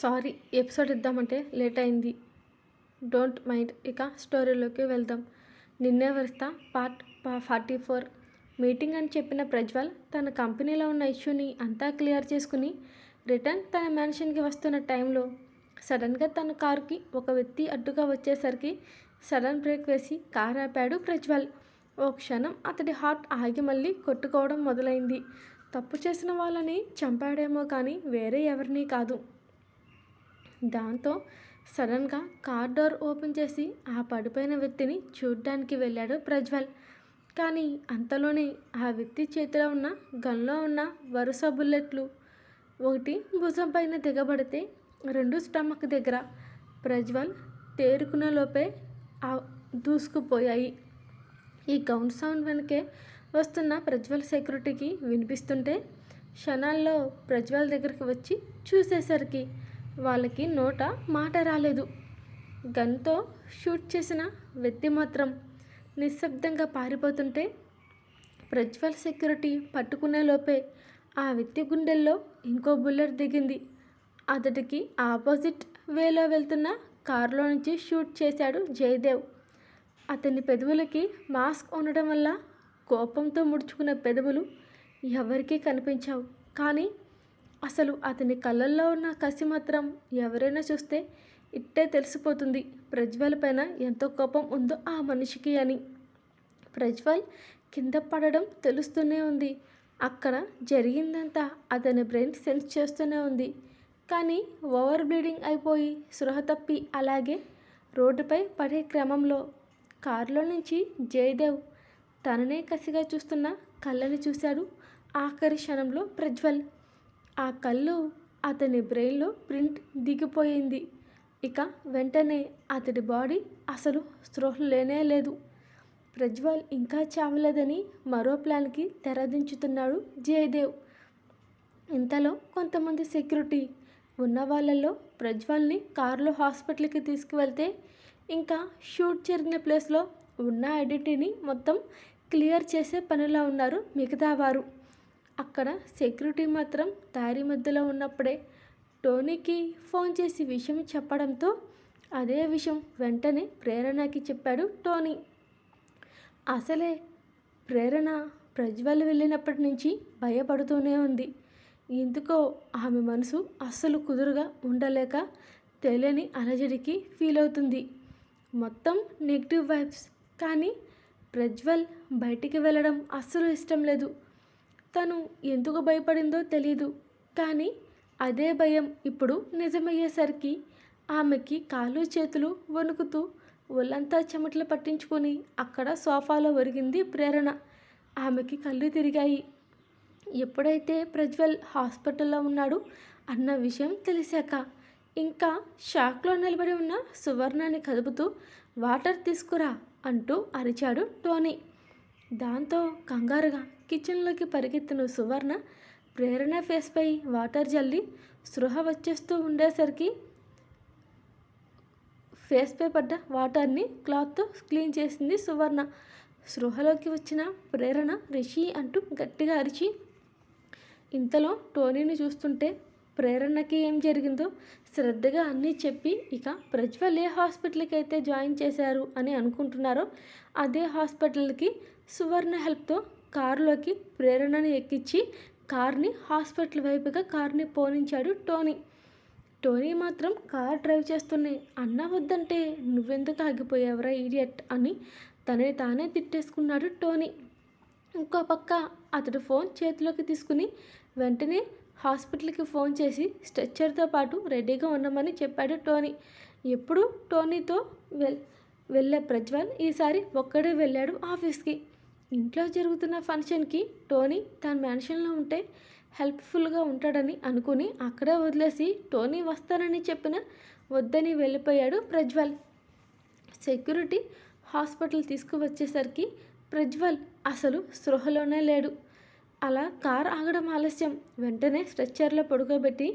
Sorry, episode ఇద్దామంటే late అయింది. Don't mind. ఇక స్టోరీలోకి వెళ్దాం. నిన్నే వస్తా పార్ట్ 44. మీటింగ్ అని చెప్పిన ప్రజ్వల్ తన కంపెనీలో ఉన్న ఇష్యూని అంతా క్లియర్ చేసుకుని రిటర్న్ తన మ్యాన్షన్కి వస్తున్న టైంలో సడన్గా తన కారుకి ఒక వ్యక్తి అడ్డుగా వచ్చేసరికి సడన్ బ్రేక్ వేసి కారు ఆపాడు ప్రజ్వల్. ఓ క్షణం అతడి హార్ట్ ఆగి మళ్ళీ కొట్టుకోవడం మొదలైంది. తప్పు చేసిన వాళ్ళని చంపాడేమో కానీ వేరే ఎవరినీ కాదు. దాంతో సడన్గా కార్ డోర్ ఓపెన్ చేసి ఆ పడిపోయిన వ్యక్తిని చూడ్డానికి వెళ్ళాడు ప్రజ్వల్. కానీ అంతలోనే ఆ వ్యక్తి చేతిలో ఉన్న గన్లో ఉన్న వరుస బుల్లెట్లు ఒకటి భుజం పైన దిగబడితే రెండు స్టమక్ దగ్గర ప్రజ్వల్ తేరుకునే లోపే దూసుకుపోయాయి. ఈ గౌన్ సౌండ్ వెనకే వస్తున్న ప్రజ్వల్ సెక్యూరిటీకి వినిపిస్తుంటే క్షణాల్లో ప్రజ్వల్ దగ్గరికి వచ్చి చూసేసరికి వాళ్ళకి నోట మాట రాలేదు. గన్తో షూట్ చేసిన వ్యక్తి మాత్రం నిశ్శబ్దంగా పారిపోతుంటే ప్రజ్వల్ సెక్యూరిటీ పట్టుకునే లోపే ఆ వ్యక్తి గుండెల్లో ఇంకో బుల్లెట్ దిగింది. అతడికి ఆపోజిట్ వేలో వెళ్తున్న కారులో నుంచి షూట్ చేశాడు జయదేవ్. అతని పెదవులకి మాస్క్ ఉండడం వల్ల కోపంతో ముడుచుకున్న పెదవులు ఎవరికీ కనిపించావు. కానీ అసలు అతని కళ్ళల్లో ఉన్న కసి మాత్రం ఎవరైనా చూస్తే ఇట్టే తెలిసిపోతుంది ప్రజ్వల్ పైన ఎంత కోపం ఉందో ఆ మనిషికి అని. ప్రజ్వల్ కింద పడడం తెలుస్తూనే ఉంది. అక్కడ జరిగిందంతా అతని బ్రెయిన్ సెన్స్ చేస్తూనే ఉంది. కానీ ఓవర్ బ్లీడింగ్ అయిపోయి స్పృహ తప్పి అలాగే రోడ్డుపై పడే క్రమంలో కారులో నుంచి జయదేవ్ తననే కసిగా చూస్తున్న కళ్ళని చూశాడు. ఆఖరి క్షణంలో ప్రజ్వల్ ఆ కళ్ళు అతని బ్రెయిన్లో ప్రింట్ దిగిపోయింది. ఇక వెంటనే అతడి బాడీ అసలు స్పృహ లేనే లేదు. ప్రజ్వల్ ఇంకా చావలేదని మరో ప్లాన్కి తెరదించుతున్నాడు జయదేవ్. ఇంతలో కొంతమంది సెక్యూరిటీ ఉన్న వాళ్ళల్లో ప్రజ్వల్ని కారులో హాస్పిటల్కి తీసుకువెళ్తే ఇంకా షూట్ జరిగిన ప్లేస్లో ఉన్న ఐడెంటిటీని మొత్తం క్లియర్ చేసే పనిలో ఉన్నారు మిగతా వారు. అక్కడ సెక్యూరిటీ మాత్రం దారి మధ్యలో ఉన్నప్పుడే టోనీకి ఫోన్ చేసి విషయం చెప్పడంతో అదే విషయం వెంటనే ప్రేరణకి చెప్పాడు టోనీ. అసలే ప్రేరణ ప్రజ్వల్ వెళ్ళినప్పటి నుంచి భయపడుతూనే ఉంది. ఎందుకో ఆమె మనసు అస్సలు కుదురుగా ఉండలేక తెలియని అలజడికి ఫీల్ అవుతుంది. మొత్తం నెగిటివ్ వైబ్స్. కానీ ప్రజ్వల్ బయటికి వెళ్ళడం అస్సలు ఇష్టం లేదు. తను ఎందుకు భయపడిందో తెలీదు. కానీ అదే భయం ఇప్పుడు నిజమయ్యేసరికి ఆమెకి కాళ్ళు చేతులు వణుకుతూ ఒళ్ళంతా చెమటలు పట్టించుకొని అక్కడ సోఫాలో ఒరిగింది ప్రేరణ. ఆమెకి కళ్ళు తిరిగాయి. ఎప్పుడైతే ప్రజ్వల్ హాస్పిటల్లో ఉన్నాడు అన్న విషయం తెలిసాక ఇంకా షాక్లో నిలబడి ఉన్న సువర్ణని కదుపుతూ వాటర్ తీసుకురా అంటూ అరిచాడు టోనీ. దాంతో కంగారుగా కిచెన్లోకి పరిగెత్తిన సువర్ణ ప్రేరణ ఫేస్పై వాటర్ జల్లి స్పృహ వచ్చేస్తూ ఉండేసరికి ఫేస్పై పడ్డ వాటర్ని క్లాత్తో క్లీన్ చేసింది సువర్ణ. స్పృహలోకి వచ్చిన ప్రేరణ రిషి అంటూ గట్టిగా అరిచి ఇంతలో టోనీని చూస్తుంటే ప్రేరణకి ఏం జరిగిందో శ్రద్ధగా అన్నీ చెప్పి ఇక ప్రజ్వల్ ఏ హాస్పిటల్కి అయితే జాయిన్ చేశారు అని అనుకుంటున్నారో అదే హాస్పిటల్కి సువర్ణ హెల్ప్తో కారులోకి ప్రేరణని ఎక్కించి కార్ని హాస్పిటల్ వైపుగా కార్ని పోనించాడు టోనీ. టోనీ మాత్రం కార్ డ్రైవ్ చేస్తూనే అన్న వద్దంటే నువ్వెందుకు ఆగిపోయావురా ఈడియట్ అని తనని తానే తిట్టేసుకున్నాడు టోనీ. ఇంకో పక్క అతడు ఫోన్ చేతిలోకి తీసుకుని వెంటనే హాస్పిటల్కి ఫోన్ చేసి స్ట్రెచ్చర్తో పాటు రెడీగా ఉండమని చెప్పాడు టోనీ. ఎప్పుడు టోనీతో వెళ్ళే ప్రజ్వల్ ఈసారి ఒక్కడే వెళ్ళాడు ఆఫీస్కి. ఇంట్లో జరుగుతున్న ఫంక్షన్కి టోనీ తన మ్యాన్షన్లో ఉంటే హెల్ప్ఫుల్గా ఉంటాడని అనుకుని అక్కడే వదిలేసి టోనీ వస్తానని చెప్పిన వద్దని వెళ్ళిపోయాడు ప్రజ్వల్. సెక్యూరిటీ హాస్పిటల్ తీసుకువచ్చేసరికి ప్రజ్వల్ అసలు స్పృహలోనే లేడు. అలా కార్ ఆగడం ఆలస్యం. వెంటనే స్ట్రెచ్చర్లో పడుకోబెట్టి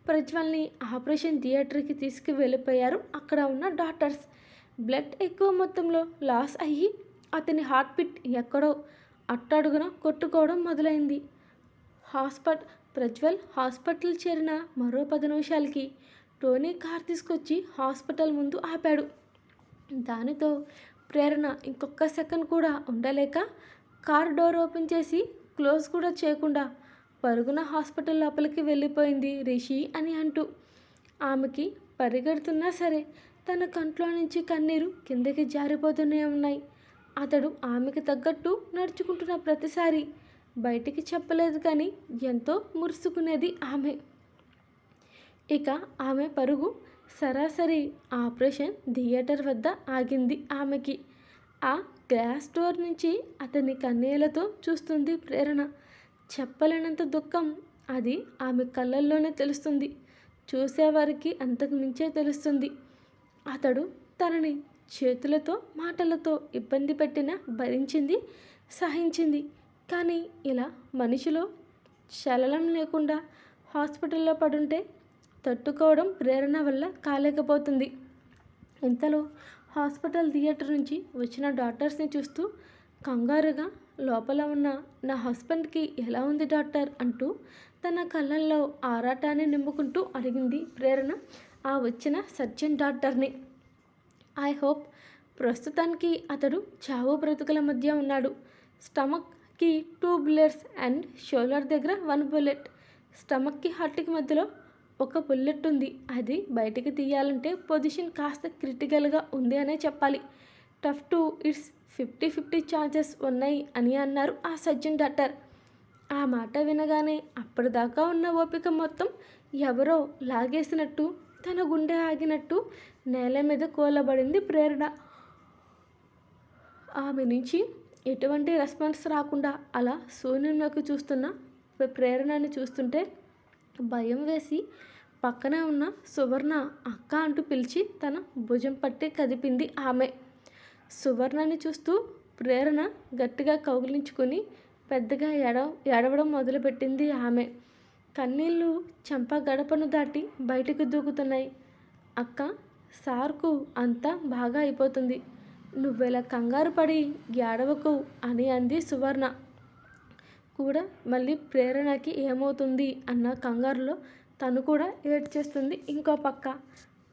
ప్రజ్వల్ని ఆపరేషన్ థియేటర్కి తీసుకువెళ్ళిపోయారు అక్కడ ఉన్న డాక్టర్స్. బ్లడ్ ఎక్కువ మొత్తంలో లాస్ అయ్యి అతని హార్ట్ బీట్ ఎక్కడో అట్టడుగున కొట్టుకోవడం మొదలైంది. ప్రజ్వల్ హాస్పిటల్ చేరిన మరో 10 నిమిషాలకి టోనీ కార్ తీసుకొచ్చి హాస్పిటల్ ముందు ఆపాడు. దానితో ప్రేరణ ఇంకొక సెకండ్ కూడా ఉండలేక కార్ డోర్ ఓపెన్ చేసి క్లోజ్ కూడా చేయకుండా పరుగున హాస్పిటల్ లోపలికి వెళ్ళిపోయింది రిషి అని అంటూ. ఆమెకి పరిగెడుతున్నా సరే తన కంట్లో నుంచి కన్నీరు కిందకి జారిపోతూనే ఉన్నాయి. అతడు ఆమెకి తగ్గట్టు నడుచుకుంటున్న ప్రతిసారి బయటికి చెప్పలేదు కానీ ఎంతో మురుసుకునేది ఆమె. ఇక ఆమె పరుగు సరాసరి ఆపరేషన్ థియేటర్ వద్ద ఆగింది. ఆమెకి ఆ గ్లాస్ డోర్ నుంచి అతని కన్నీళ్లతో చూస్తుంది ప్రేరణ. చెప్పలేనంత దుఃఖం అది ఆమె కళ్ళల్లోనే తెలుస్తుంది. చూసేవారికి అంతకు మించే తెలుస్తుంది. అతడు తనని చేతులతో మాటలతో ఇబ్బంది పెట్టినా భరించింది, సహించింది. కానీ ఇలా మనిషిలో చలనం లేకుండా హాస్పిటల్లో పడుంటే తట్టుకోవడం ప్రేరణ వల్ల కాలేకపోతుంది. ఇంతలో హాస్పిటల్ థియేటర్ నుంచి వచ్చిన డాక్టర్స్ని చూస్తూ కంగారుగా లోపల ఉన్న నా హస్బెండ్కి ఎలా ఉంది డాక్టర్ అంటూ తన కళ్ళల్లో ఆరాటాన్ని నింపుకుంటూ అడిగింది ప్రేరణ ఆ వచ్చిన సర్జన్ డాక్టర్ని. ఐ హోప్ ప్రస్తుతానికి అతడు చావు బ్రతుకుల మధ్య ఉన్నాడు. స్టమక్కి 2 bullets అండ్ షోల్డర్ దగ్గర 1 bullet. స్టమక్కి హార్ట్కి మధ్యలో 1 bullet ఉంది. అది బయటికి తీయాలంటే పొజిషన్ కాస్త క్రిటికల్గా ఉంది అనే చెప్పాలి. టఫ్ టు ఇట్స్ 50-50 ఛాన్సెస్ ఉన్నాయి అని అన్నారు ఆ సర్జన్ డాక్టర్. ఆ మాట వినగానే అప్పటిదాకా ఉన్న ఓపిక మొత్తం ఎవరో లాగేసినట్టు తన గుండె ఆగినట్టు నేల మీద కూలబడింది ప్రేరణ. ఆమె నుంచి ఎటువంటి రెస్పాన్స్ రాకుండా అలా శూన్యంలోకి చూస్తున్న ప్రేరణని చూస్తుంటే భయం వేసి పక్కనే ఉన్న సువర్ణ అక్క అంటూ పిలిచి తన భుజం పట్టి కదిపింది ఆమె. సువర్ణని చూస్తూ ప్రేరణ గట్టిగా కౌగిలించుకొని పెద్దగా ఏడవడం మొదలుపెట్టింది ఆమె. కన్నీళ్ళు చెంప గడపను దాటి బయటకు దూకుతున్నాయి. అక్క, సార్కు అంతా బాగా అయిపోతుంది, నువ్వెలా కంగారు పడి ఏడవకు అని అంది సువర్ణ కూడా. మళ్ళీ ప్రేరణకి ఏమవుతుంది అన్న కంగారులో తను కూడా ఏడ్చేస్తుంది. ఇంకో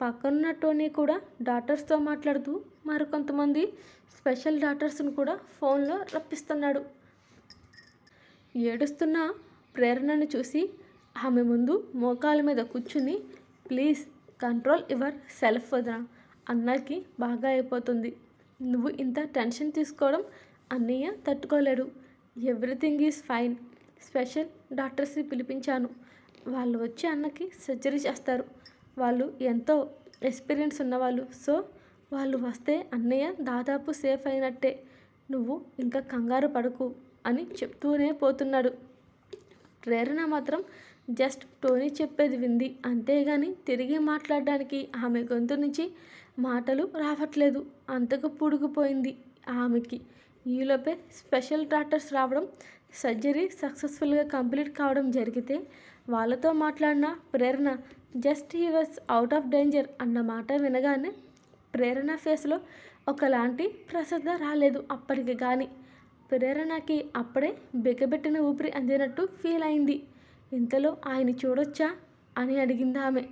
పక్కనున్న టోనీ కూడా డాక్టర్స్తో మాట్లాడుతూ మరికొంతమంది స్పెషల్ డాక్టర్స్ను కూడా ఫోన్లో రప్పిస్తున్నాడు. ఏడుస్తున్న ప్రేరణను చూసి ఆమె ముందు మోకాల మీద కూర్చుని ప్లీజ్ కంట్రోల్ యువర్ సెల్ఫ్ వదిన, అన్నకి బాగా అయిపోతుంది, నువ్వు ఇంత టెన్షన్ తీసుకోవడం అన్నయ్య తట్టుకోలేడు, ఎవ్రీథింగ్ ఈజ్ ఫైన్, స్పెషల్ డాక్టర్స్ని పిలిపించాను, వాళ్ళు వచ్చి అన్నకి సర్జరీ చేస్తారు, వాళ్ళు ఎంతో ఎక్స్పీరియన్స్ ఉన్నవాళ్ళు, సో వాళ్ళు వస్తే అన్నయ్య దాదాపు సేఫ్ అయినట్టే, నువ్వు ఇంకా కంగారు పడకు అని చెప్తూనే పోతున్నాడు. ప్రేరణ మాత్రం జస్ట్ టోనీ చెప్పేది వింది, అంతేగాని తిరిగి మాట్లాడడానికి ఆమె గొంతు నుంచి మాటలు రావట్లేదు. అంతకు పూడుకుపోయింది ఆమెకి. ఈలోపే స్పెషల్ డాక్టర్స్ రావడం, సర్జరీ సక్సెస్ఫుల్గా కంప్లీట్ కావడం జరిగితే వాళ్ళతో మాట్లాడిన Prerana just he was out of danger అన్న మాట వినగానే ప్రేరణ ఫేస్లో ఒకలాంటి ప్రసద రాలేదు అప్పటికి కానీ. ప్రేరణకి అప్పుడే బిగబెట్టిన ఊపిరి అందినట్టు ఫీల్ అయింది. ఇంతలో ఆయన చూడొచ్చా అని అడిగింది ఆమె.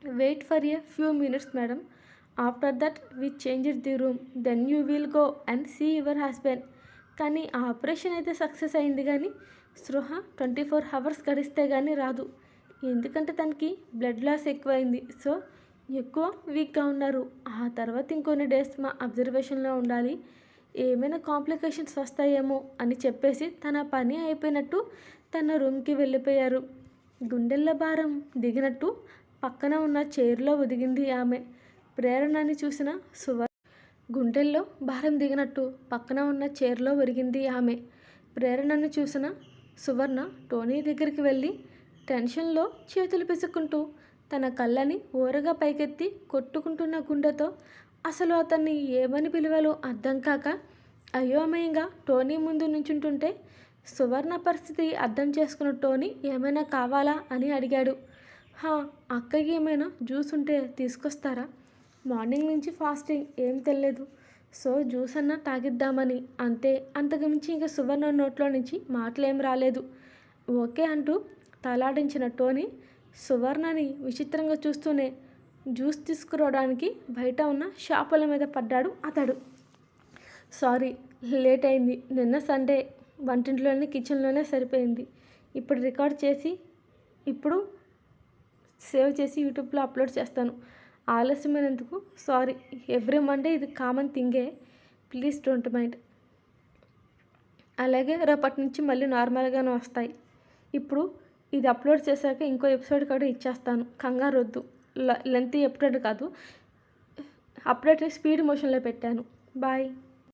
Wait for a few minutes madam, after that we change the room, then you will go and see your husband. కానీ ఆపరేషన్ అయితే సక్సెస్ అయింది కానీ స్పృహ 24 hours గడిస్తే కానీ రాదు, ఎందుకంటే తనకి బ్లడ్ లాస్ ఎక్కువైంది, సో ఎక్కువ వీక్గా ఉన్నారు, ఆ తర్వాత ఇంకొన్ని డేస్ మా అబ్జర్వేషన్లో ఉండాలి, ఏమైనా కాంప్లికేషన్స్ వస్తాయేమో అని చెప్పేసి తన పని అయిపోయినట్టు తన రూమ్కి వెళ్ళిపోయారు. గుండెల్లో భారం దిగినట్టు పక్కన ఉన్న చైర్లో ఒదిగింది ఆమె. ప్రేరణని చూసిన గుండెల్లో భారం దిగినట్టు పక్కన ఉన్న చైర్లో ఒరిగింది ఆమె. ప్రేరణను చూసిన సువర్ణ టోనీ దగ్గరికి వెళ్ళి టెన్షన్లో చేతులు పిసుక్కుంటూ తన కళ్ళని ఓరగా పైకెత్తి కొట్టుకుంటున్న గుండెతో అసలు అతన్ని ఏమని పిలవాలో అర్థం కాక అయోమయంగా టోనీ ముందు నుంచుంటుంటే సువర్ణ పరిస్థితి అర్థం చేసుకున్న టోనీ ఏమైనా కావాలా అని అడిగాడు. అక్కకి ఏమైనా జ్యూస్ ఉంటే తీసుకొస్తారా, మార్నింగ్ నుంచి ఫాస్టింగ్, ఏం తెలియదు, సో జ్యూస్ అన్నా తాగిద్దామని, అంతే, అంతకుమించి ఇంకా సువర్ణ నోట్లో నుంచి మాటలేం రాలేదు. ఓకే అంటూ తలాడించిన టోనీ సువర్ణని విచిత్రంగా చూస్తూనే జ్యూస్ తీసుకురావడానికి బయట ఉన్న షాపుల మీద పడ్డాడు అతడు. సారీ, లేట్ అయింది. నిన్న సండే వంటింట్లోనే కిచెన్లోనే సరిపోయింది. ఇప్పుడు రికార్డ్ చేసి ఇప్పుడు సేవ్ చేసి యూట్యూబ్లో అప్లోడ్ చేస్తాను. ఆలస్యమైనందుకు సారీ. ఎవ్రీ మండే ఇది కామన్ థింగే. Please don't mind. అలాగే రేపటి నుంచి మళ్ళీ నార్మల్గానే వస్తాయి. ఇప్పుడు ఇది అప్లోడ్ చేశాక ఇంకో ఎపిసోడ్ కూడా ఇచ్చేస్తాను. కంగారు వద్దు. లెంతీ ఎపిసోడ్ కాదు, అప్డేట్ స్పీడ్ మోషన్లో పెట్టాను. బాయ్.